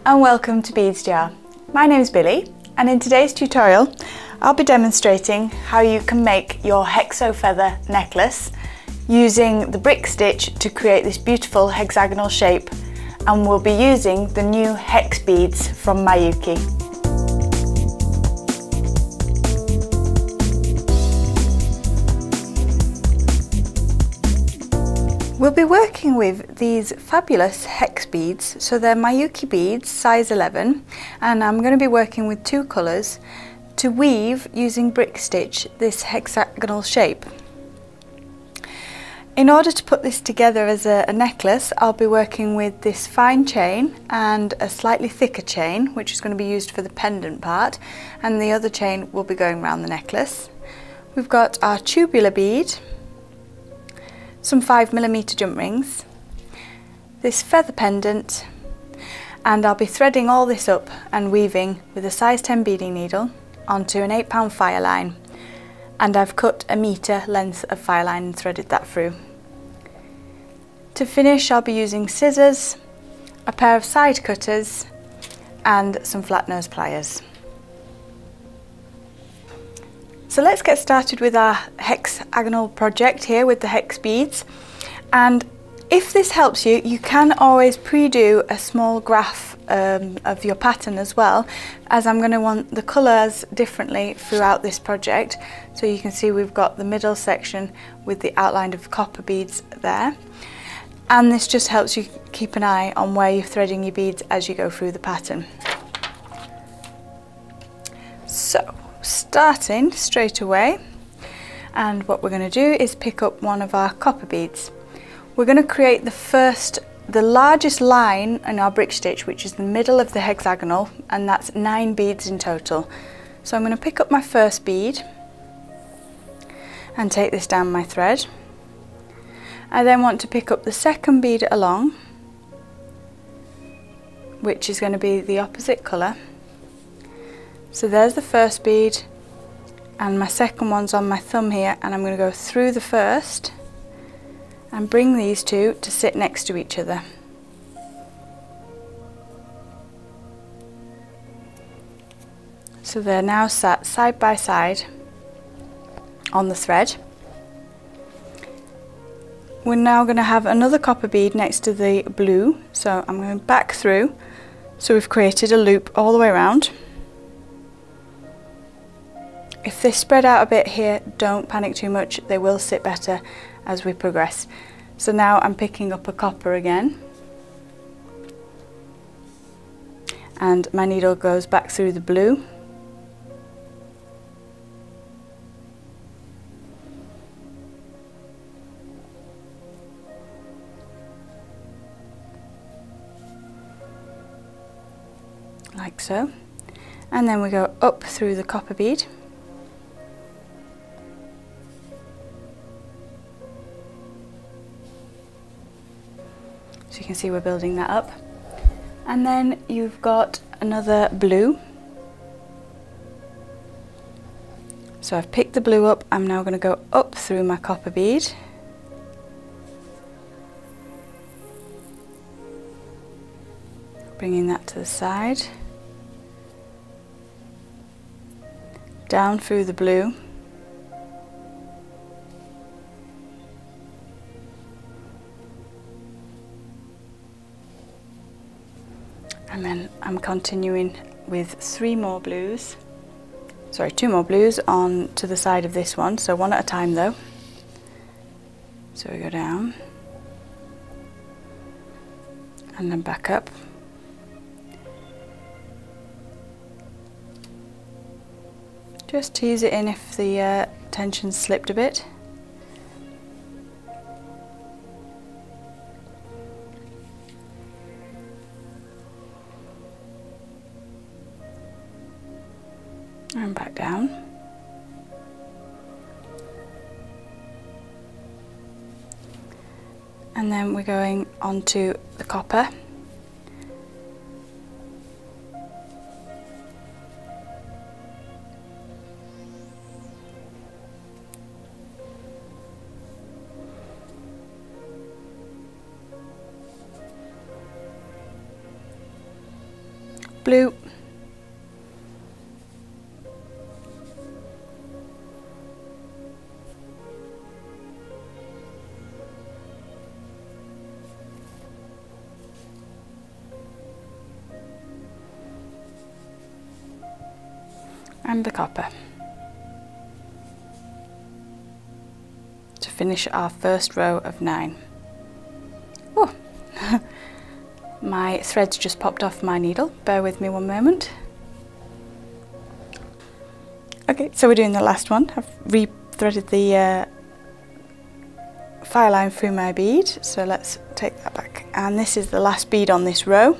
and welcome to Beads Jar. My name is Billie, and in today's tutorial I'll be demonstrating how you can make your Hex O Feather necklace using the brick stitch to create this beautiful hexagonal shape, and we'll be using the new Hex beads from Miyuki. We'll be working with these fabulous hex beads, so they're Miyuki beads, size 11, and I'm going to be working with two colours to weave using brick stitch this hexagonal shape. In order to put this together as a necklace, I'll be working with this fine chain and a slightly thicker chain, which is going to be used for the pendant part, and the other chain will be going around the necklace. We've got our tubular bead, some 5mm jump rings, this feather pendant, and I'll be threading all this up and weaving with a size 10 beading needle onto an 8-pound Fireline, and I've cut 1 metre length of Fireline and threaded that through. To finish, I'll be using scissors, a pair of side cutters and some flat nose pliers. So let's get started with our hexagonal project here with the hex beads, and if this helps you, you can always pre-do a small graph of your pattern as well, as I'm going to want the colours differently throughout this project. So you can see we've got the middle section with the outline of copper beads there, and this just helps you keep an eye on where you're threading your beads as you go through the pattern. So starting straight away, and what we're going to do is pick up one of our copper beads. We're going to create the largest line in our brick stitch, which is the middle of the hexagonal, and that's 9 beads in total. So I'm going to pick up my first bead and take this down my thread. I then want to pick up the second bead along, which is going to be the opposite colour. So there's the first bead, and my second one's on my thumb here, and I'm going to go through the first and bring these two to sit next to each other. So they're now sat side by side on the thread. We're now going to have another copper bead next to the blue, so I'm going back through, so we've created a loop all the way around. If they spread out a bit here, don't panic too much, they will sit better as we progress. So now I'm picking up a copper again, and my needle goes back through the blue. Like so. And then we go up through the copper bead. So you can see we're building that up. And then you've got another blue. So I've picked the blue up, I'm now going to go up through my copper bead. Bringing that to the side. Down through the blue. And then I'm continuing with 2 more blues on to the side of this one, so one at a time though. So we go down and then back up. Just tease it in if the tension slipped a bit. And back down. And then we're going onto the copper. blue. And the copper to finish our first row of 9. Oh, my thread's just popped off my needle. Bear with me one moment. Okay, so we're doing the last one. I've re-threaded the Fireline through my bead, so let's take that back. And this is the last bead on this row.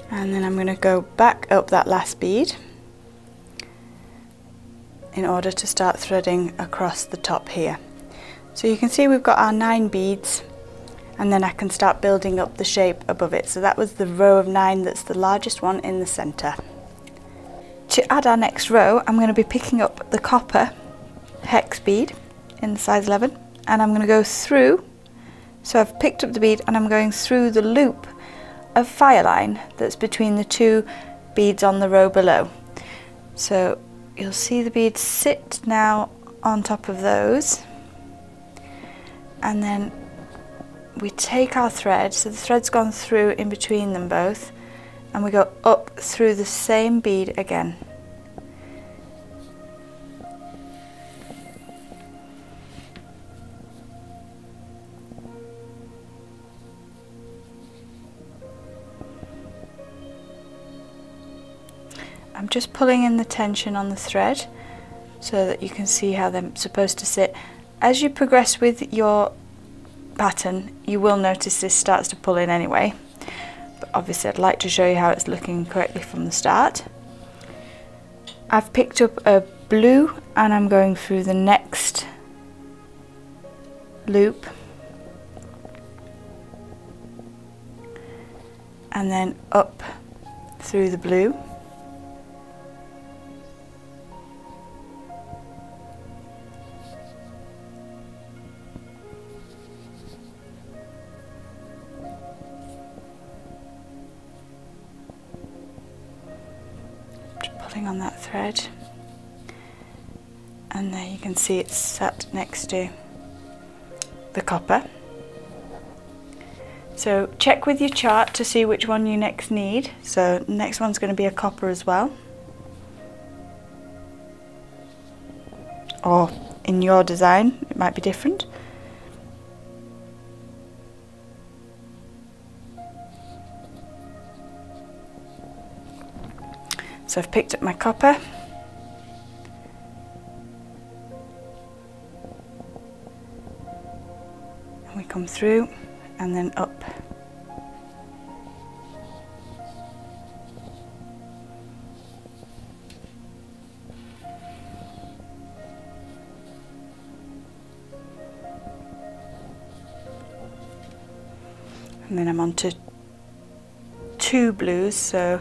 And then I'm going to go back up that last bead in order to start threading across the top here. So you can see we've got our 9 beads, and then I can start building up the shape above it. So that was the row of 9 that's the largest one in the centre. To add our next row, I'm going to be picking up the copper hex bead in the size 11, and I'm going to go through. So I've picked up the bead and I'm going through the loop of Fireline that's between the 2 beads on the row below. So you'll see the beads sit now on top of those, and then we take our thread, so the thread's gone through in between them both, and we go up through the same bead again. I'm just pulling in the tension on the thread so that you can see how they're supposed to sit. As you progress with your pattern, you will notice this starts to pull in anyway, but obviously I'd like to show you how it's looking correctly from the start. I've picked up a blue and I'm going through the next loop, and then up through the blue. On that thread, and there you can see it's sat next to the copper. So check with your chart to see which one you next need. So the next one's going to be a copper as well, or in your design it might be different. So I've picked up my copper, and we come through and then up. And then I'm on to 2 blues, so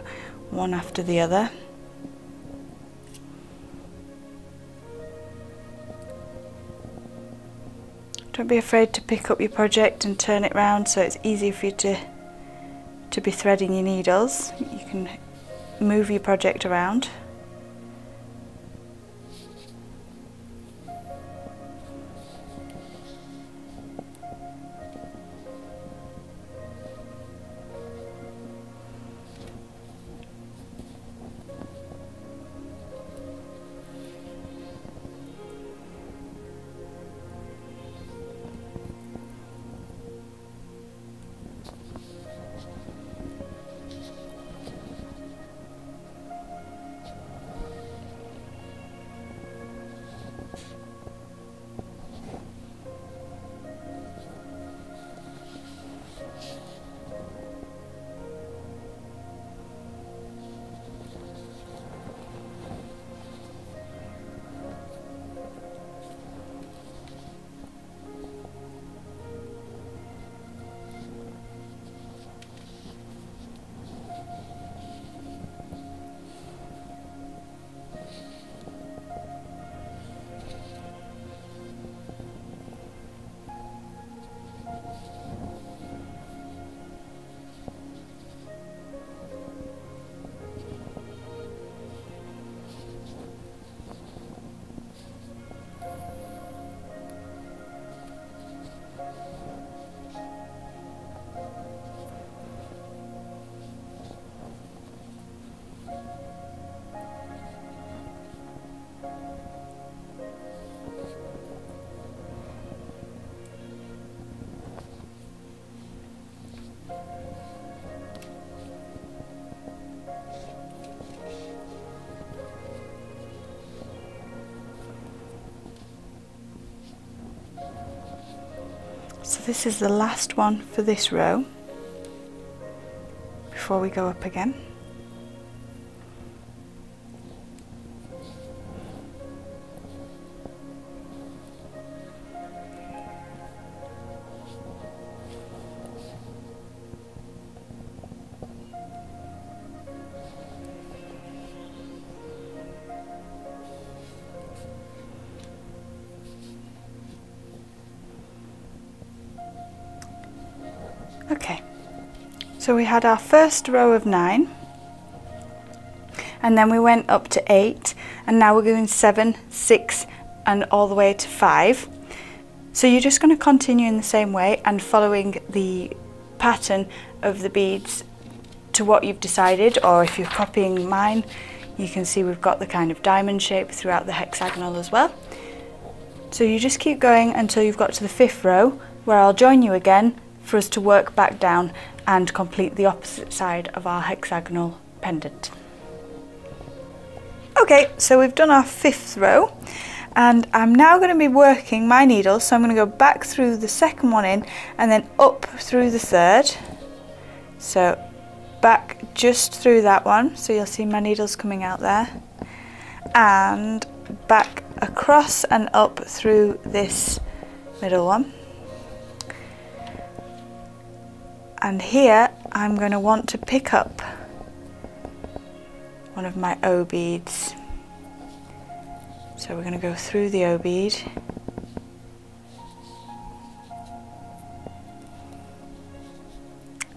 one after the other. Don't be afraid to pick up your project and turn it round so it's easy for you to be threading your needles. You can move your project around. this is the last one for this row before we go up again. Okay, so we had our first row of 9, and then we went up to 8, and now we're doing 7, 6 and all the way to 5. So you're just going to continue in the same way and following the pattern of the beads to what you've decided, or if you're copying mine, you can see we've got the kind of diamond shape throughout the hexagonal as well. So you just keep going until you've got to the 5th row, where I'll join you again for us to work back down and complete the opposite side of our hexagonal pendant. Okay, so we've done our 5th row, and I'm now going to be working my needle, so I'm going to go back through the 2nd one in and then up through the 3rd. So back just through that one, so you'll see my needles coming out there, and back across and up through this middle one. And here I'm going to want to pick up one of my O beads. So we're going to go through the O bead.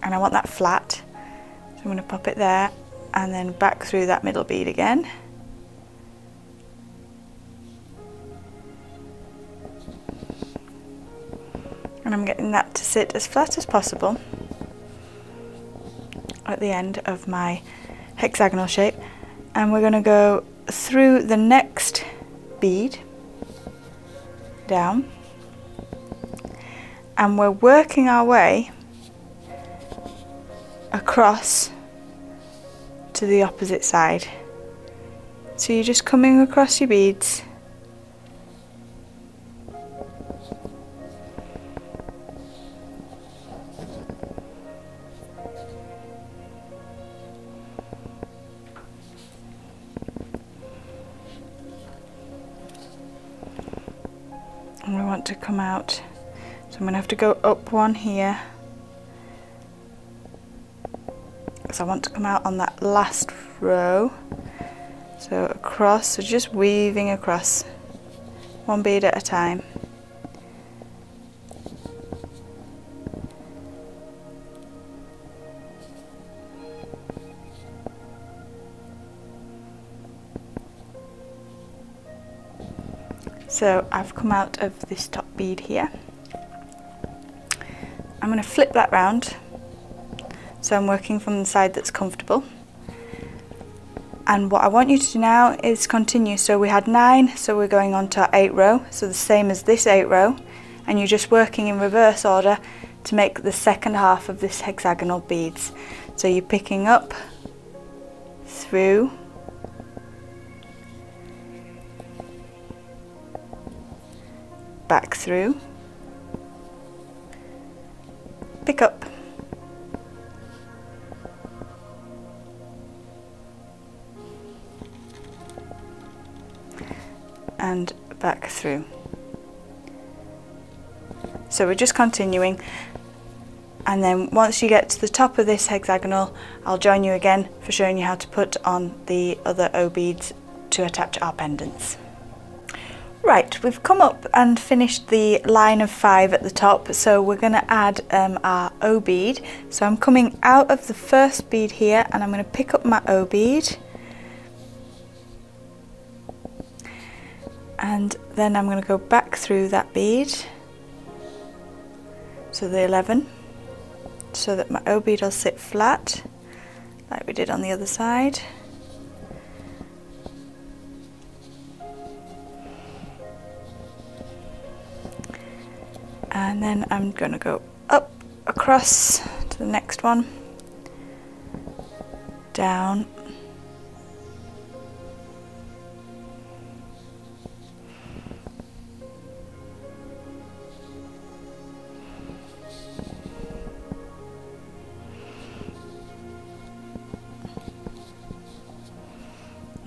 And I want that flat. So I'm going to pop it there and then back through that middle bead again. And I'm getting that to sit as flat as possible at the end of my hexagonal shape, and we're going to go through the next bead down, and we're working our way across to the opposite side. So you're just coming across your beads, and we want to come out, so I'm going to have to go up one here because I want to come out on that last row. So across, so just weaving across one bead at a time. So I've come out of this top bead here. I'm going to flip that round, so I'm working from the side that's comfortable. And what I want you to do now is continue. So we had 9, so we're going on to our 8th row, so the same as this 8th row, and you're just working in reverse order to make the second half of this hexagonal beads. So you're picking up through, back through, pick up, and back through. So we're just continuing, and then once you get to the top of this hexagonal, I'll join you again for showing you how to put on the other O beads to attach our pendants. Right, we've come up and finished the line of 5 at the top, so we're going to add our O bead. So I'm coming out of the first bead here, and I'm going to pick up my O bead, and then I'm going to go back through that bead, so the 11, so that my O bead will sit flat like we did on the other side. And then I'm going to go up across to the next one, down,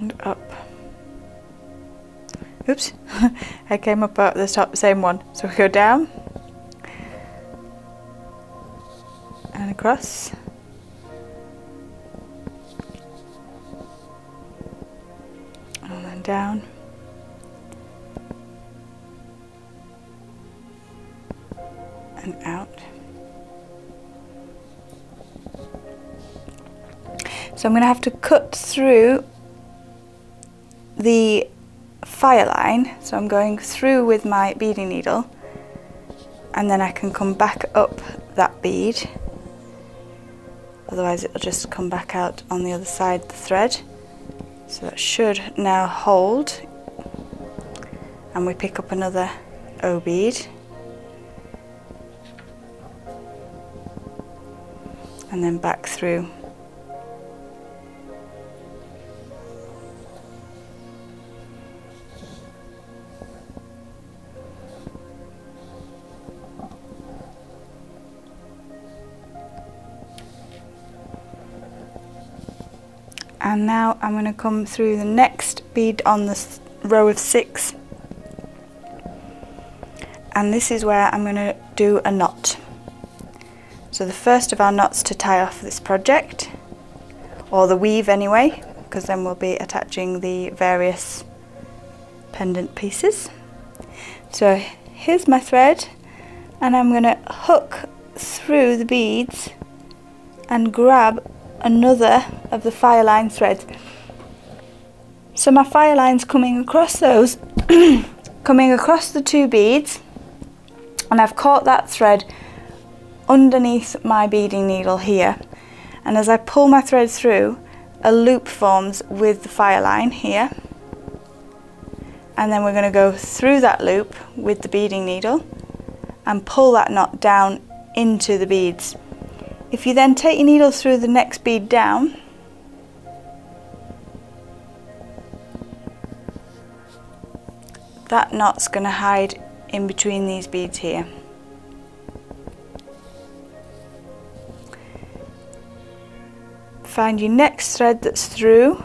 and up. Oops, I came up at the top, same one. So we go down and across. And then down. And out. So I'm going to have to cut through the Fireline, so I'm going through with my beading needle, and then I can come back up that bead, otherwise it'll just come back out on the other side of the thread. So that should now hold, and we pick up another O bead, and then back through. And now I'm going to come through the next bead on this row of 6, and this is where I'm going to do a knot. So the first of our knots to tie off this project, or the weave anyway, because then we'll be attaching the various pendant pieces. So here's my thread, and I'm going to hook through the beads and grab another of the Fireline threads. So my Fireline's coming across those, coming across the 2 beads, and I've caught that thread underneath my beading needle here, and as I pull my thread through, a loop forms with the Fireline here, and then we're going to go through that loop with the beading needle and pull that knot down into the beads. If you then take your needle through the next bead down, that knot's going to hide in between these beads here. Find your next thread that's through,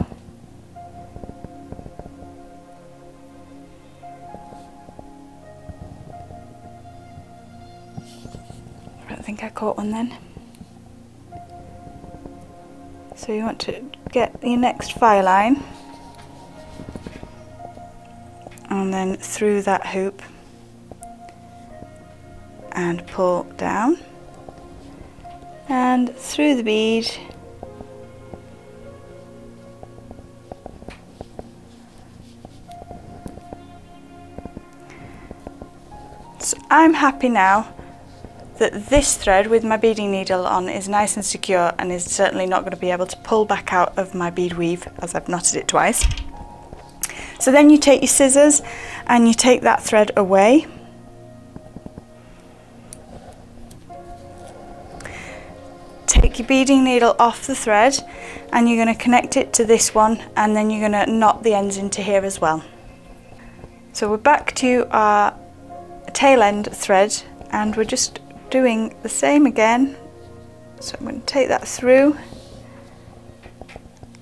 I don't think I caught one then. So you want to get your next Fireline and then through that hoop and pull down and through the bead so I'm happy now that this thread with my beading needle on is nice and secure and is certainly not going to be able to pull back out of my bead weave as I've knotted it twice. So then you take your scissors and you take that thread away. Take your beading needle off the thread and you're going to connect it to this one, and then you're going to knot the ends into here as well. So we're back to our tail end thread and we're just doing the same again. So I'm going to take that through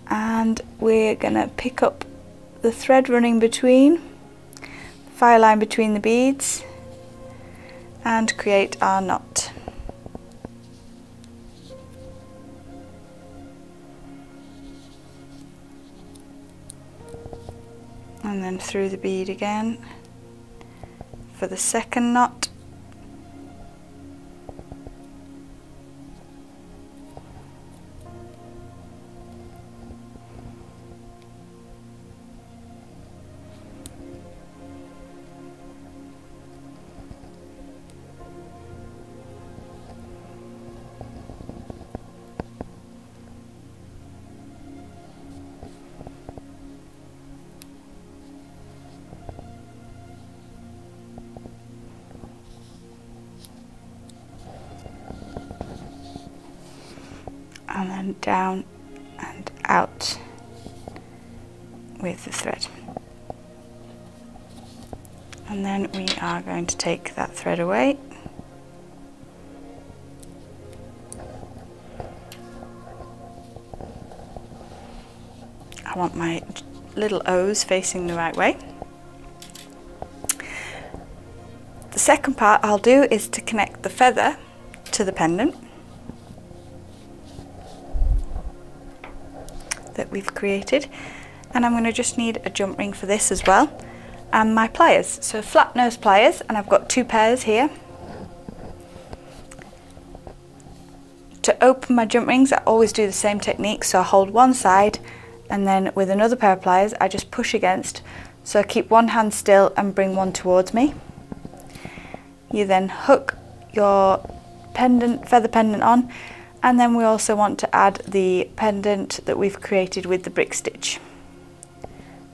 and we're going to pick up the thread running between, Fireline between the beads, and create our knot. And then through the bead again for the second knot. And then down and out with the thread. And then we are going to take that thread away. I want my little O's facing the right way. The second part I'll do is to connect the feather to the pendant that we've created, and I'm going to just need a jump ring for this as well, and my pliers, so flat nose pliers, and I've got 2 pairs here. To open my jump rings I always do the same technique, so I hold one side and then with another pair of pliers I just push against, so I keep one hand still and bring one towards me. You then hook your pendant, feather pendant on, and then we also want to add the pendant that we've created with the brick stitch.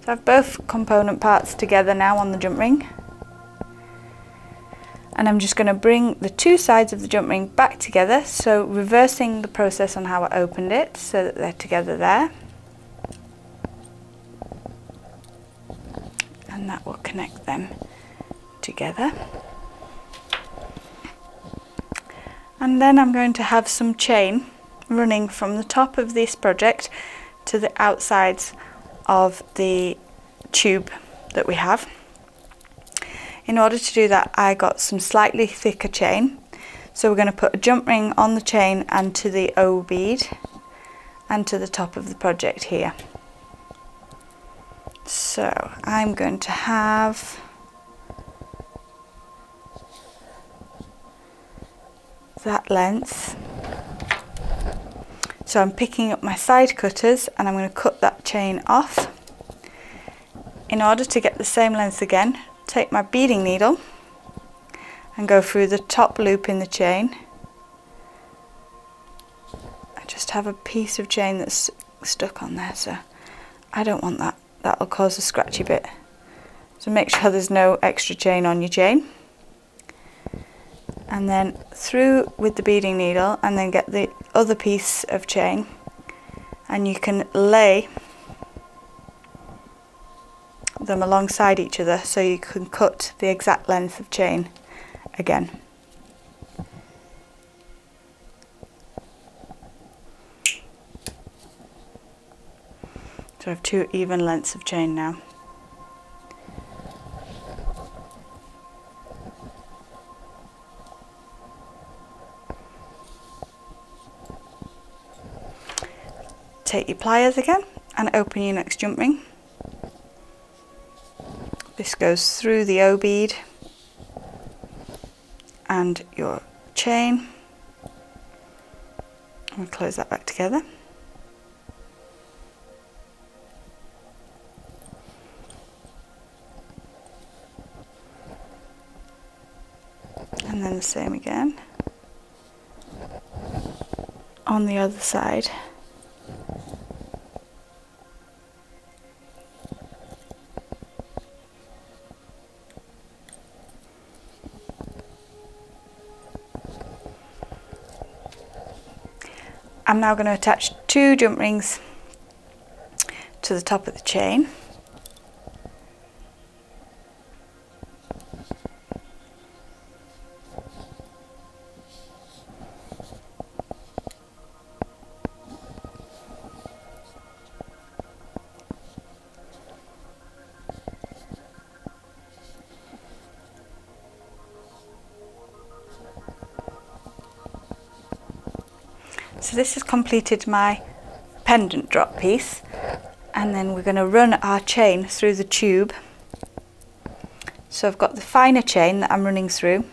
So I have both component parts together now on the jump ring, and I'm just going to bring the 2 sides of the jump ring back together, so reversing the process on how I opened it so that they're together there, and that will connect them together. And then I'm going to have some chain running from the top of this project to the outsides of the tube that we have. In order to do that I got some slightly thicker chain, so we're going to put a jump ring on the chain and to the O bead and to the top of the project here. So I'm going to have that length, so I'm picking up my side cutters and I'm going to cut that chain off. In order to get the same length again, take my beading needle and go through the top loop in the chain. I just have a piece of chain that's stuck on there, so I don't want that, that'll cause a scratchy bit, so make sure there's no extra chain on your chain. And then through with the beading needle and then get the other piece of chain, and you can lay them alongside each other so you can cut the exact length of chain again. So I have 2 even lengths of chain now. Take your pliers again and open your next jump ring. This goes through the O bead and your chain, and we'll close that back together. And then the same again on the other side. I'm now going to attach 2 jump rings to the top of the chain. So this has completed my pendant drop piece, and then we're going to run our chain through the tube. So I've got the finer chain that I'm running through,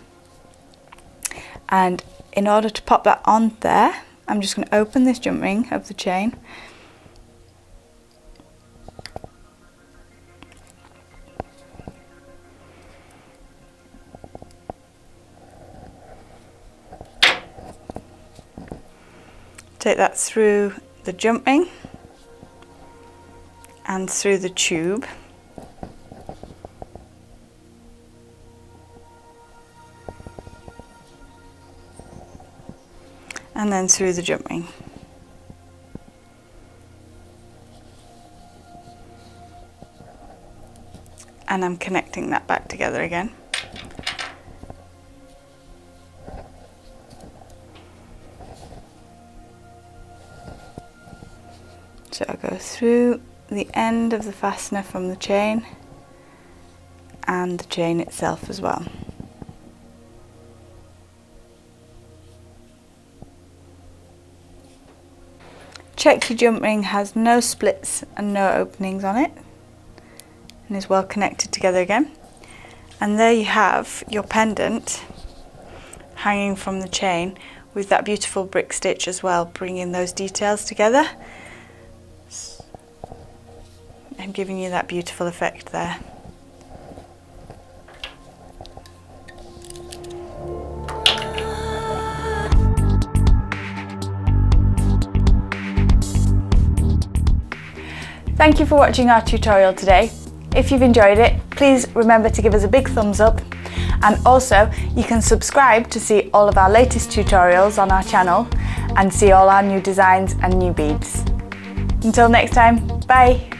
and in order to pop that on there I'm just going to open this jump ring of the chain, take that through the jump ring and through the tube, and then through the jump ring. And I'm connecting that back together again. So I'll go through the end of the fastener from the chain and the chain itself as well. Check your jump ring has no splits and no openings on it and is well connected together again. And there you have your pendant hanging from the chain with that beautiful brick stitch as well, bringing those details together and giving you that beautiful effect there. Thank you for watching our tutorial today. If you've enjoyed it, please remember to give us a big thumbs up, and also you can subscribe to see all of our latest tutorials on our channel and see all our new designs and new beads. Until next time, bye!